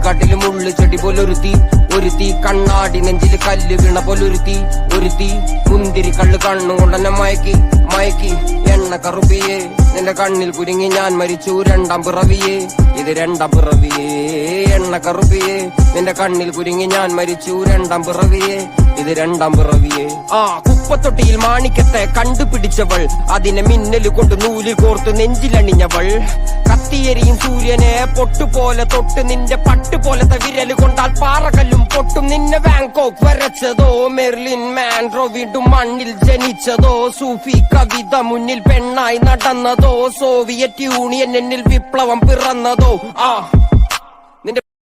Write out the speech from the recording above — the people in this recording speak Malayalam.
മുള്ളിക്കാട്ടില് മുള്ളു ചെടി പോലൊരുത്തി, ഒരുത്തി കണ്ണാടി നെഞ്ചില് കല്ല് വീണ പോലൊരുത്തി, ഒരുത്തി മുന്തിരി കള്ള് കണ്ണുകൊണ്ടെന്നെ മയക്കി മയക്കി. എണ്ണ കറുപ്പിയേ നിന്റെ കണ്ണിൽ കുരുങ്ങി ഞാൻ മരിച്ചു രണ്ടാം പിറവിയേ, ഇത് രണ്ടാം പിറവിയേ. എണ്ണ കറുപ്പിയേ നിന്റെ കണ്ണിൽ കുരുങ്ങി ഞാൻ മരിച്ചു രണ്ടാം പിറവിയേ, ഇത് രണ്ടാം പിറവിയേ. കുപ്പത്തൊട്ടിയിൽ മാണിക്കത്തെ കണ്ടുപിടിച്ചവൾ, അതിനെ മിന്നല് കൊണ്ട് നൂല് കോർത്ത് നെഞ്ചിലണിഞ്ഞവൾ. കത്തിയെരിയും സൂര്യനെ പൊട്ടുപോലെ തൊട്ട് നിന്റെ പട്ടുപോലത്തെ വിരല് കൊണ്ടാൽ പാറകല്ലും പൊട്ടും. നിന്നെ ബാങ്കോക്ക് വരച്ചതോ മെർലിൻ മാൻഡ്രോ വീണ്ടും മണ്ണിൽ ജനിച്ചതോ, സൂഫി കവിത മുന്നിൽ പെണ്ണായി നടന്നതോ, സോവിയറ്റ് യൂണിയൻ എന്നിൽ വിപ്ലവം പിറന്നതോ.